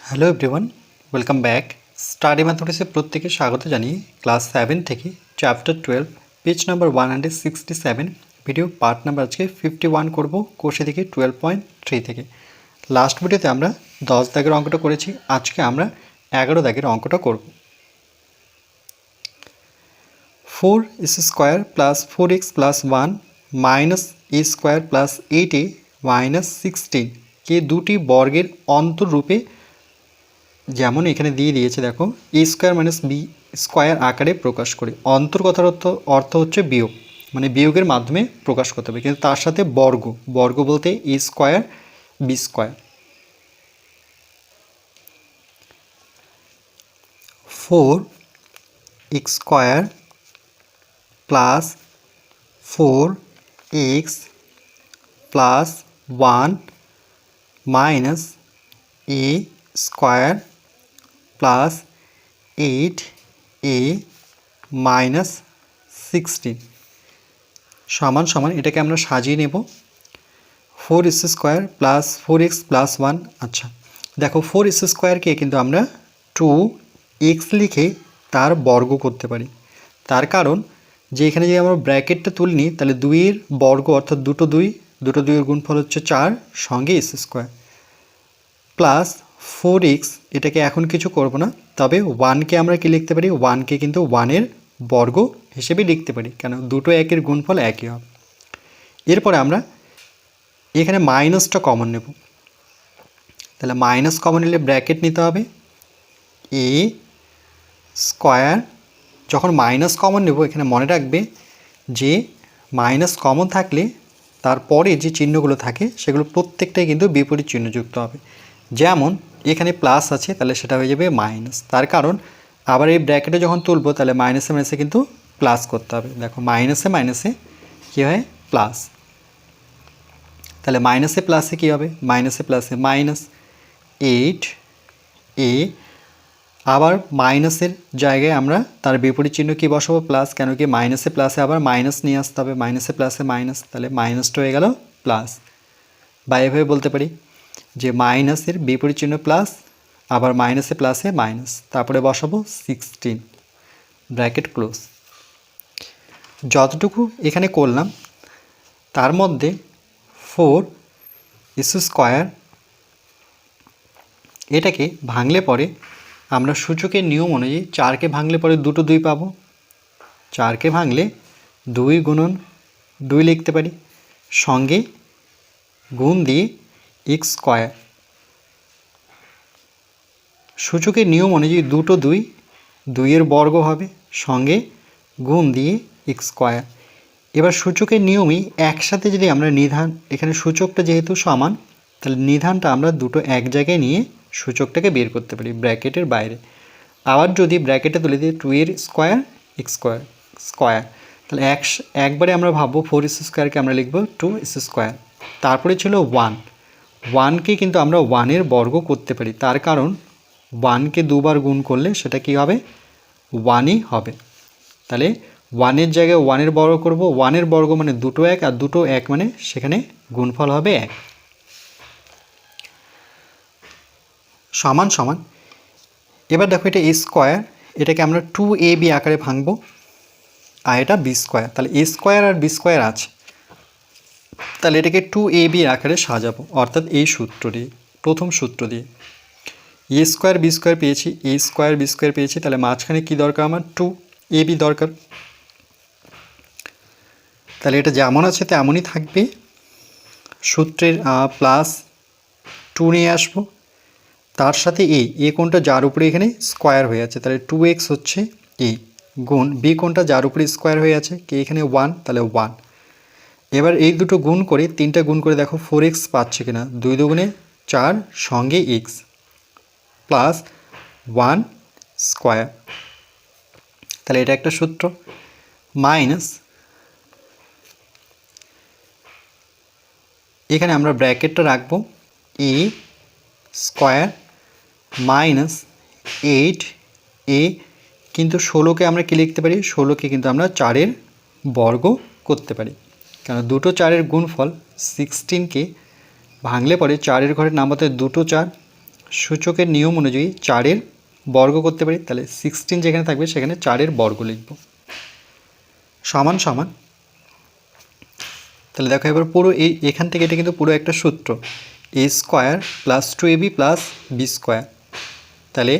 Hello everyone, welcome back. Study ম্যাথমেটিক্সে প্রত্যেকে স্বাগত জানিয়ে ক্লাস 7 থেকে chapter 12 page number 167 video part number আজকে 51 করব কোর্সে থেকে 12.3 থেকে। লাস্ট ভিডিওতে আমরা 10 দাগের অঙ্কটা করেছি, আজকে আমরা 11 দাগের অঙ্কটা করব। 4x² plus 4x plus 1 minus a square plus 8a minus 16 কে দুটি বর্গের অন্তররূপে, যেমন এখানে দিয়ে দিয়েছে দেখো, এ স্কোয়ার মাইনাস বি স্কোয়ার আকারে প্রকাশ করি। অন্তর কথার অর্থ হচ্ছে বিয়োগ, মানে বিয়োগের মাধ্যমে প্রকাশ করতে হবে, কিন্তু তার সাথে বর্গ, বর্গ বলতে a square b square. 4x² plus 4x plus 1 minus a square plus 8a minus 16 সমান সমান, এটাকে আমরা সাজিয়ে নেব 4x² প্লাস 4x প্লাস 1। আচ্ছা দেখো, 4x² কিন্তু আমরা 2x লিখে তার বর্গ করতে পারি। তার কারণ যে এখানে যদি আমরা ব্র্যাকেটটা তুলে নিই, তাহলে 2-এর বর্গ অর্থাৎ দুটো 2-এর গুণফল হচ্ছে 4 সঙ্গে s² প্লাস 4x, এটাকে এখন কিছু করব না, তবে 1কে আমরা কি লিখতে পারি, 1কে কিন্তু 1-এর বর্গ হিসেবে লিখতে পারি, কেন দুটো একের গুণফল একই হবে। এরপরে আমরা এখানে মাইনাসটা কমন নেব, তাহলে মাইনাস কমন নিলে ব্র্যাকেট নিতে হবে এ স্কোয়ার। যখন মাইনাস কমন নেব, এখানে মনে রাখবে যে মাইনাস কমন থাকলে তারপরে যে চিহ্নগুলো থাকে সেগুলো প্রত্যেকটাই কিন্তু বিপরীত চিহ্নযুক্ত হবে। যেমন এখানে প্লাস আছে, তাহলে সেটা হয়ে যাবে মাইনাস। তার কারণ আবার এই ব্র্যাকেটে যখন তুলবো, তাহলে মাইনাসে মাইনাসে কিন্তু প্লাস করতে হবে। দেখো মাইনাসে মাইনাসে কী হয়, প্লাস। তাহলে মাইনাসে প্লাসে কী হবে, মাইনাসে প্লাসে মাইনাস 8a, আবার মাইনাসের জায়গায় আমরা তার বিপরীত চিহ্ন কি বসাবো, প্লাস, কেন কি মাইনাসে প্লাসে আবার মাইনাস নিয়ে আসতে হবে, মাইনাসে প্লাসে মাইনাস, তাহলে মাইনাসটা হয়ে গেল প্লাস। বা এভাবে বলতে পারি যে মাইনাসের বিপরীত চিহ্ন প্লাস, আবার মাইনাসে প্লাসে মাইনাস, তারপরে বসাবো 16 ব্র্যাকেট ক্লোজ। যতটুকু এখানে করলাম তার মধ্যে 4x² এটাকে ভাঙলে পরে আমরা সূচকের নিয়ম অনুযায়ী 4কে ভাঙলে পরে দুটো 2 পাবো। 4কে ভাঙলে 2 গুণন 2 লিখতে পারি, সঙ্গে গুণ দিয়ে x²। সূচকের নিয়ম অনুযায়ী দুটো 2-এর বর্গ হবে, সঙ্গে গুণ দিয়ে x²। এবার সূচকের নিয়মই একসাথে যদি আমরা নিধান, এখানে সূচকটা যেহেতু সমান, তাহলে নিধানটা আমরা দুটো এক জায়গায় নিয়ে সূচকটাকে বের করতে পারি ব্র্যাকেটের বাইরে। আবার যদি ব্র্যাকেটে তুলে দিই 2-এর স্কোয়ার x², তাহলে একবারে আমরা ভাববো 4x²কে আমরা লিখব 2x²। তারপরে ছিল 1কে কিন্তু আমরা 1-এর বর্গ করতে পারি, তার কারণ 1কে দুবার গুণ করলে সেটা কি হবে, 1ই হবে। তাহলে 1-এর জায়গায় 1-এর বর্গ করব, 1-এর বর্গ মানে দুটো 1, আর দুটো 1 মানে সেখানে গুণফল হবে 1। সমান সমান, এবার দেখো এটা a², এটাকে আমরা 2ab আকারে ভাঙবো, আর এটা b², তাহলে a² আর b² আছে, তাহলে এটাকে 2ab আকারে সাজাবো, অর্থাৎ এই সূত্র দিয়ে, প্রথম সূত্র দিয়ে a² b² পেয়েছি, a² b² পেয়েছি, তাহলে মাঝখানে কি দরকার, আমার 2ab দরকার। তাহলে এটা যেমন আছে তেমনই থাকবে, সূত্রের প্লাস 2 নিয়ে আসবো, তার সাথে এ কোণটা যার উপরে এখানে স্কোয়ার হয়ে আছে, তাহলে 2x হচ্ছে এ, গুণ বি কোণটা যার উপরে স্কোয়ার হয়ে আছে কি এখানে 1, তাহলে 1। এবার এই দুটো গুণ করে, 3টা গুণ করে দেখো 4x পাচ্ছে কিনা, 2 দুগুণে 4 সঙ্গে x প্লাস 1², তাহলে এটা একটা সূত্র। মাইনাস, এখানে আমরা ব্র্যাকেটটা রাখবো a² মাইনাস 8a, কিন্তু 16কে আমরা কি লিখতে পারি, 16কে কিন্তু আমরা 4-এর বর্গ করতে পারি, কারণ দুটো 4-এর গুণফল 16কে ভাঙলে পরে 4-এর ঘরে নামাতে দুটো 4, সূচকের নিয়ম অনুযায়ী 4-এর বর্গ করতে পারি, তাহলে 16 যেখানে থাকবে সেখানে 4-এর বর্গ লিখব। সমান সমান, তাহলে দেখো এবার পুরো এখান থেকে এটা কিন্তু পুরো একটা সূত্র, a square plus 2ab plus b square. তাহলে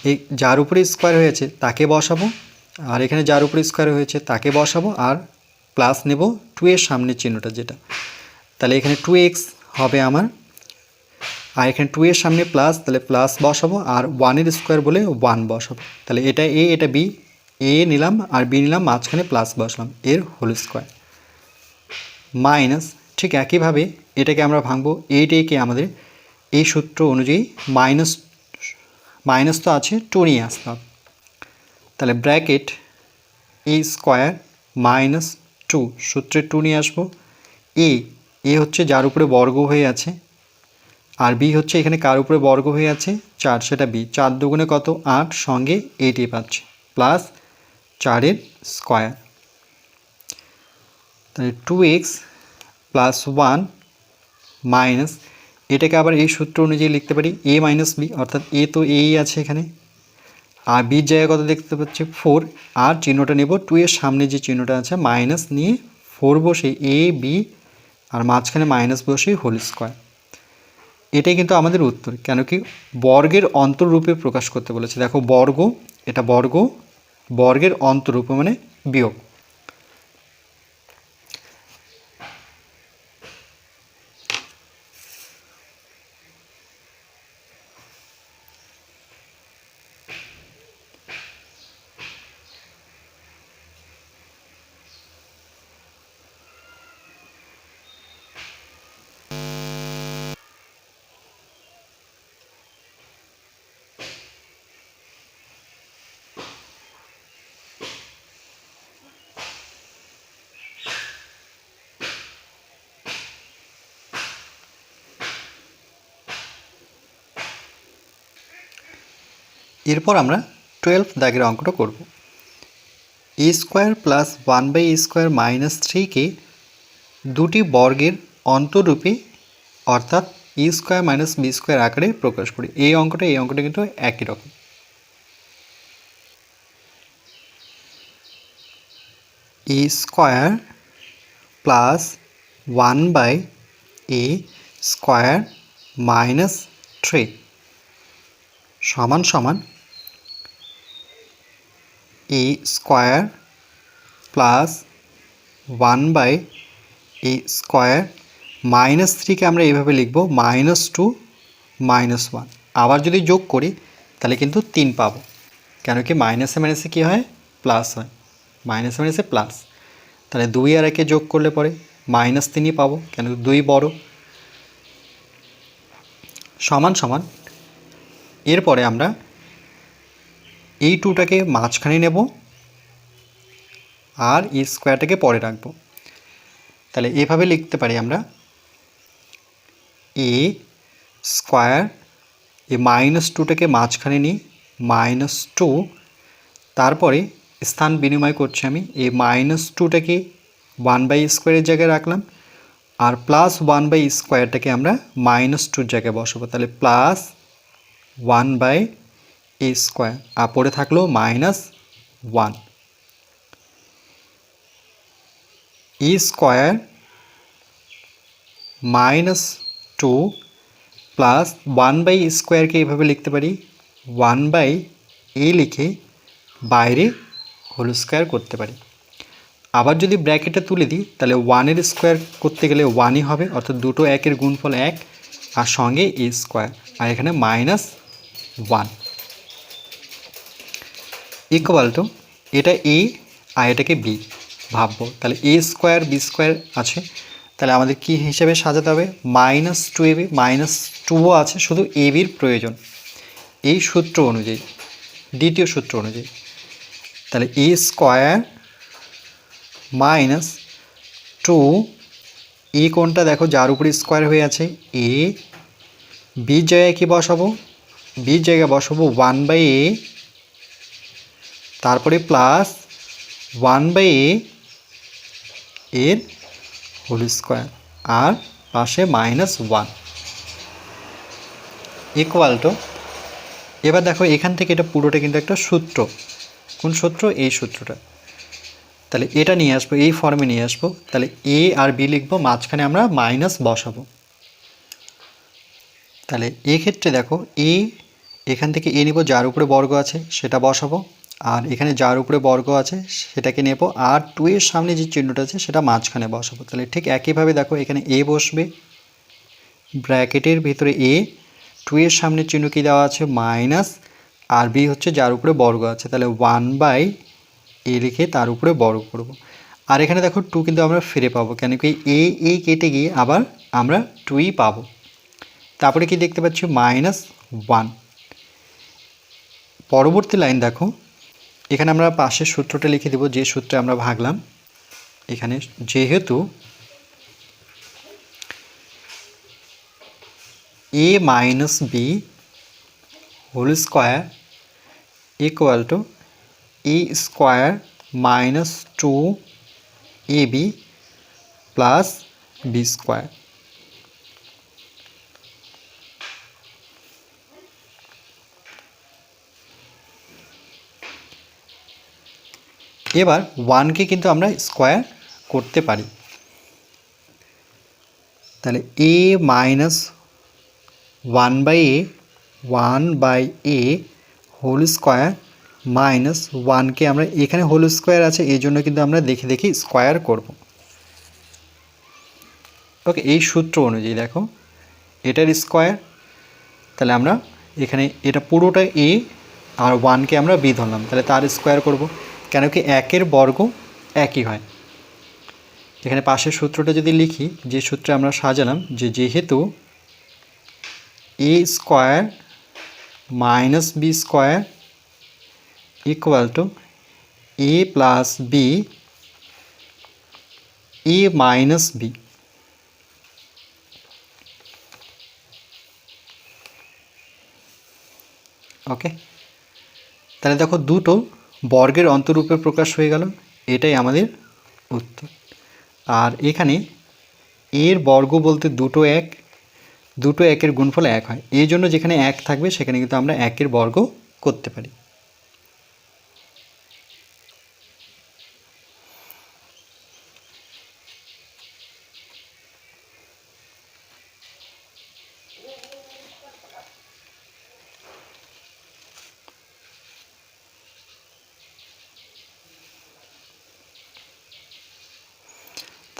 এই যার উপরে স্কোয়ার হয়েছে তাকে বসাবো, আর এখানে যার উপরে স্কোয়ার হয়েছে তাকে বসাবো, আর প্লাস নেব 2 এর সামনের চিহ্নটা যেটা, তাহলে এখানে 2x হবে আমার, আর এখানে 2 এর সামনে প্লাস, তাহলে প্লাস বসাবো, আর 1-এর স্কোয়ার বলে 1 বসাবো। তাহলে এটা a এটা b, a নিলাম আর b নিলাম, মাঝখানে প্লাস বসলাম, এর হোল স্কোয়ার মাইনাস। ঠিক একইভাবে এটাকে আমরা ভাঙবো, এইটাকে আমাদের এই সূত্র অনুযায়ী মাইনাস তো আছে, 2 নিয়ে আসতে হবে। তাহলে ব্র্যাকেট a স্কোয়ার মাইনাস 2, সূত্রে 2 নিয়ে আসবো। এ হচ্ছে যার উপরে বর্গ হয়ে আছে, আর বি হচ্ছে এখানে কার উপরে বর্গ হয়ে আছে 4, সেটা বি। 4 দুগুণে কত 8, সঙ্গে 8 পাচ্ছে, প্লাস 4-এর স্কোয়ার, তাহলে 2x প্লাস 1 মাইনাস, এটাকে আবার এই সূত্র অনুযায়ী লিখতে পারি a মাইনাস বি, অর্থাৎ এ তো এই আছে এখানে, আর বির জায়গায় কত দেখতে পাচ্ছি 4, আর চিহ্নটা নেব 2 এর সামনে যে চিহ্নটা আছে মাইনাস নিয়ে 4 বসে a b, আর মাঝখানে মাইনাস বসে হোল স্কোয়ার। এটাই কিন্তু আমাদের উত্তর, কেন কি বর্গের অন্তররূপে প্রকাশ করতে বলেছে। দেখো বর্গ, এটা বর্গ, বর্গের অন্তররূপে মানে বিয়োগ। এরপর আমরা 12 দাগের অঙ্কটা করব। a square plus 1/a square minus 3কে দুটি বর্গের অন্তররূপে অর্থাৎ a square minus b square আকারে প্রকাশ করি। এই অঙ্কটা কিন্তু একই রকম। a square plus 1/a square minus 3 সমান সমান a square plus 1/a square minus 3কে আমরা এইভাবে লিখব -2 -1। আবার যদি যোগ করি তাহলে কিন্তু 3 পাবো, কেন কি মাইনাসে মাইনাসে কী হয় প্লাস হয়, মাইনাসে মাইনাসে প্লাস। তাহলে 2 আর 1 যোগ করলে পরে -3ই পাবো, কেন 2 বড়। সমান সমান, এরপরে আমরা এই 2টাকে মাঝখানে নেব আর এই স্কোয়ারটাকে পরে রাখবো। তাহলে এভাবে লিখতে পারি আমরা a স্কোয়ার, এই -2টাকে মাঝখানে নিই -2, তারপরে স্থান বিনিময় করছি আমি, এই -2টাকে 1/a স্কোয়ারের জায়গায় রাখলাম, আর প্লাস 1/a স্কোয়ারটাকে আমরা -2 জায়গায় বসাবো। তাহলে প্লাস 1/a স্কোয়ার, আর পরে থাকলো -1। a স্কোয়ার -2 প্লাস 1/a স্কোয়ারকে এইভাবে লিখতে পারি 1/a লিখে বাইরে হোল স্কোয়ার করতে পারি। আবার যদি ব্র্যাকেটটা তুলে দিই তাহলে 1-এর স্কোয়ার করতে গেলে 1ই হবে, অর্থাৎ দুটো 1-এর গুণফল 1, আর সঙ্গে a স্কোয়ার, আর এখানে -1 ইকুয়াল টু, এটা a আর এটাকে b ভাববো। তাহলে a স্কোয়ার b স্কোয়ার আছে, তাহলে আমাদের কি হিসেবে সাজাতে হবে -2ab, -2ও আছে, শুধু ab-র প্রয়োজন এই সূত্র অনুযায়ী, দ্বিতীয় সূত্র অনুযায়ী। তাহলে a স্কোয়ার -2, এ কোনটা দেখো যার উপরে স্কোয়ার হয়ে আছে a, b জায়গায় কি বসাবো, b জায়গায় বসাবো 1/a, তারপরে প্লাস 1/a এর হোল স্কোয়ার, আর পাশে -1। ইকুয়াল টু, এবার দেখো এখান থেকে এটা পুরোটা কিন্তু একটা সূত্র। কোন সূত্র? এই সূত্রটা। তাহলে এটা নিয়ে আসবো, এই ফর্মে নিয়ে আসবো। তাহলে এ আর বি লিখবো, মাঝখানে আমরা মাইনাস বসাবো। তাহলে এক্ষেত্রে দেখো এ, এখান থেকে এ নিব, যার উপরে বর্গ আছে সেটা বসাবো, আর এখানে যার উপরে বর্গ আছে সেটাকে নেব, আর 2 এর সামনে যে চিহ্নটা আছে সেটা মাঝখানে বসাবো। তাহলে ঠিক একইভাবে দেখো এখানে এ বসবে, ব্র্যাকেটের ভিতরে এ, 2 এর সামনে চিহ্ন কি দেওয়া আছে? মাইনাস, আর বি হচ্ছে যার উপরে বর্গ আছে, তাহলে 1/a লিখে তার উপরে বর্গ করব। আর এখানে দেখো 2 কিন্তু আমরা ফিরে পাবো, কেন কি এ কেটে গিয়ে আবার আমরা 2ই পাবো। তারপরে কি দেখতে পাচ্ছি? -1। পরবর্তী লাইন দেখো, এখানে আমরা পাশের সূত্রটা লিখে দেব, যে সূত্রে আমরা ভাগলাম। এখানে যেহেতু a minus b whole square equal to a square minus 2ab plus b square. এবার 1কে কিন্তু আমরা স্কোয়ার করতে পারি। তাহলে a minus 1/a whole square minus 1কে আমরা, এখানে হোল স্কোয়ার আছে এই জন্য কিন্তু আমরা দেখে দেখে স্কোয়ার করব। ওকে, এই সূত্র অনুযায়ী দেখো এটার স্কোয়ার, তাহলে আমরা এখানে এটা পুরোটা a আর 1কে আমরা b ধরলাম, তাহলে তার স্কোয়ার করব, কেন কি একের বর্গ একই হয়। এখানে পাশের সূত্রটা যদি লিখি, যে সূত্রে আমরা সাজালাম, যে যেহেতু a square minus b square equal to a plus b, a minus b. Okay, তাহলে দেখো দুটো বর্গের অন্তরূপে প্রকাশ হয়ে গেল, এটাই আমাদের উত্তর। আর এখানে এর বর্গ বলতে দুটো এক, দুটো একের গুণফল 1 হয়, এই জন্য যেখানে 1 থাকবে সেখানে কিন্তু আমরা 1-এর বর্গ করতে পারি।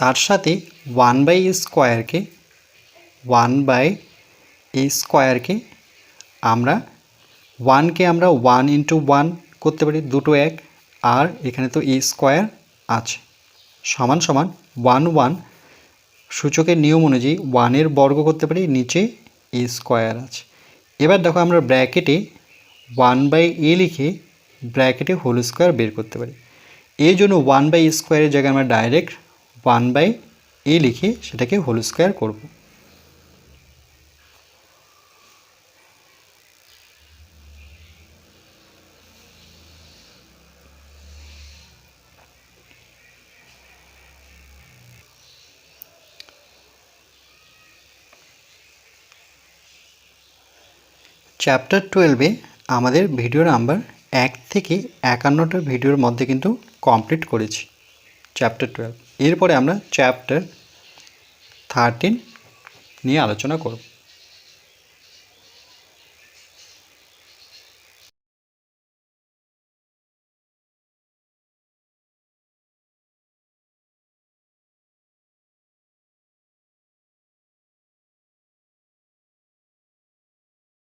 তার সাথে 1/a স্কোয়ারকে, 1/a স্কোয়ারকে আমরা 1কে আমরা 1 × 1 করতে পারি, দুটো এক, আর এখানে তো a স্কোয়ার আছে, সমান সমান 1 1 সূচকের নিয়ম অনুযায়ী 1-এর বর্গ করতে পারি, নিচে a স্কোয়ার আছে। এবার দেখো আমরা ব্র্যাকেটে 1/a লিখে ব্র্যাকেটে হোল স্কোয়ার বের করতে পারি। এই জন্য 1/a স্কোয়ারের জায়গায় আমরা ডাইরেক্ট 1/a লিখে সেটাকে হোল স্কোয়ার করব। চ্যাপ্টার 12-এ আমাদের ভিডিও নাম্বার 1 থেকে 51টা ভিডিওর মধ্যে কিন্তু কমপ্লিট করেছি চ্যাপ্টার 12। এরপরে আমরা চ্যাপ্টার 13 নিয়ে আলোচনা করব।